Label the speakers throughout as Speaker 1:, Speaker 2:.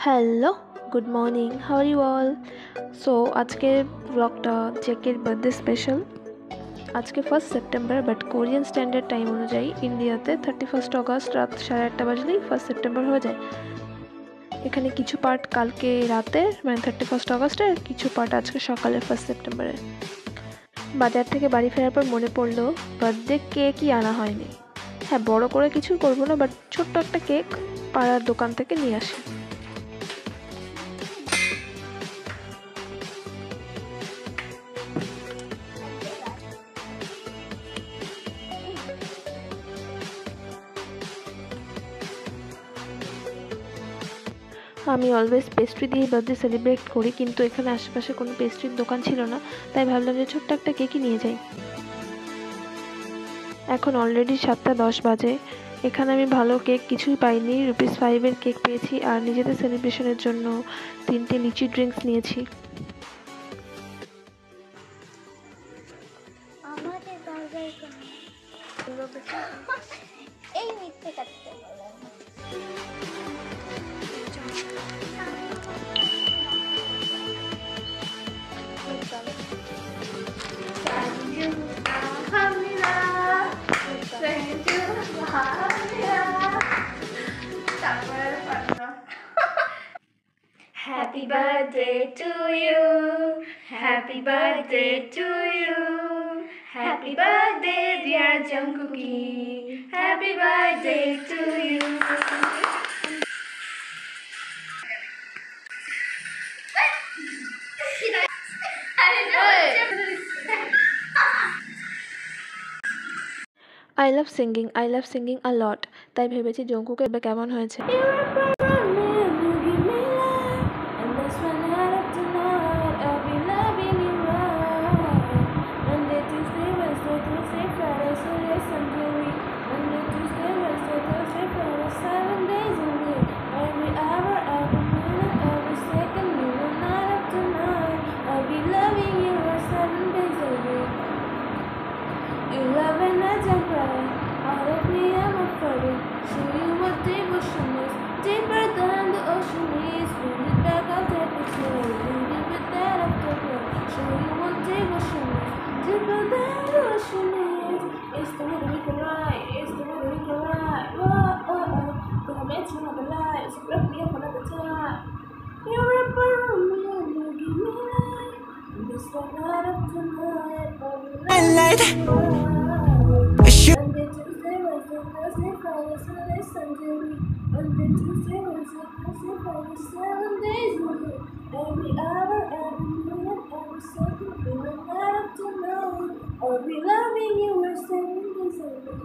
Speaker 1: Hello, good morning, how are you all? So আজকের ব্লগটা জেকের বার্থডে স্পেশাল। আজকে 1 September, but Korean standard time অনুযায়ী ইন্ডিয়াতে 31 অগস্ট রাত 8:30 বাজলেই 1 সেপ্টেম্বর হয়ে যায়। এখানে কিছু পার্ট কালকে রাতের মানে 31 অগস্টের, কিছু পার্ট আজকে সকালে 1 সেপ্টেম্বরের। বাজার থেকে বাড়ি ফেরার পর মনে পড়লো বার্থডে কেকই আনা হয়নি। হ্যাঁ, বড় করে কিছু করবো না, বাট ছোট্ট একটা কেক পাড়ার দোকান থেকে নিয়ে আসি। আমি অলওয়েজ পেস্ট্রি দিয়ে বার্থডে সেলিব্রেট করি, কিন্তু এখানে আশেপাশে কোনো পেস্ট্রির দোকান ছিল না, তাই ভাবলাম যে ছোট্ট একটা কেকই নিয়ে যাই। এখন অলরেডি 7:10 বাজে। এখানে আমি ভালো কেক কিছুই পাইনি। ₹5 কেক পেয়েছি, আর নিজেদের সেলিব্রেশনের জন্য 3টে লিচি ড্রিঙ্কস নিয়েছি।
Speaker 2: এই মিথ্যে কাটতে বললাম। Happy birthday to you. Happy birthday to you. Happy birthday, dear Jungkooki. Happy birthday to you.
Speaker 1: I love singing a lot, তাই ভেবেছি জঙ্কুকের কেমন হয়েছে।
Speaker 2: Deeper than the ocean is, bring it back, I'll take it slow. Leave it with that afterglow. Show you what devotion is. Deeper than the ocean is. It's the way that we can ride. It's the way that we can ride. Whoa, oh, oh. Gonna make you another life. So break me up another time. You wrap around me and you give me life. This one night of tonight. Monday, Tuesday, Wednesday, Thursday, Friday, Saturday, Sunday, week. Monday, Tuesday, Wednesday, Thursday, Friday, 7 days a week. Every hour, every minute, every second, in the night of tonight. I'll be loving you, we're 7 days a week.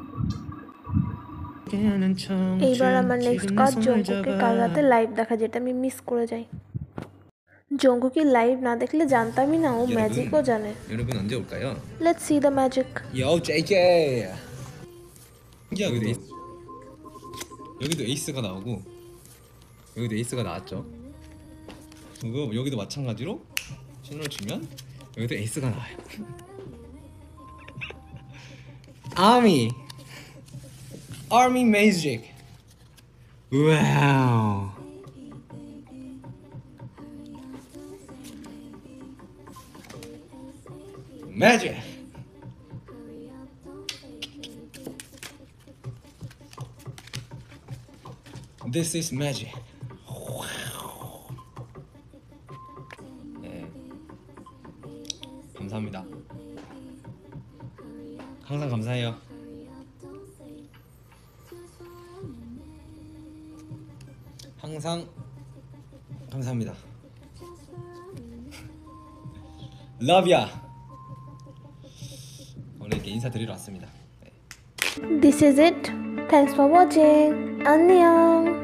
Speaker 1: এইবার আমার next কাজ জঙ্কুকে কাল রাতে live দেখা, যেটা আমি miss করে যাই। জঙ্কুকে লাইভ না দেখলে জানতামই না ও ম্যাজিকও জানে।
Speaker 3: 여러분 언제 올까요?
Speaker 1: Let's see the magic.
Speaker 3: 요 JK 여기도 에이스가 나오고 여기도 에이스가 나왔죠. 그리고 여기도 마찬가지로 신호를 주면 여기도 에이스가 나와요. 아미 매직. 와우. 매직. This is magic. 네. 감사합니다. 항상 감사해요. 항상 감사합니다. Love ya. 오늘 이렇게 인사드리러 왔습니다. 네.
Speaker 1: This is it. Thanks for watching. 안녕.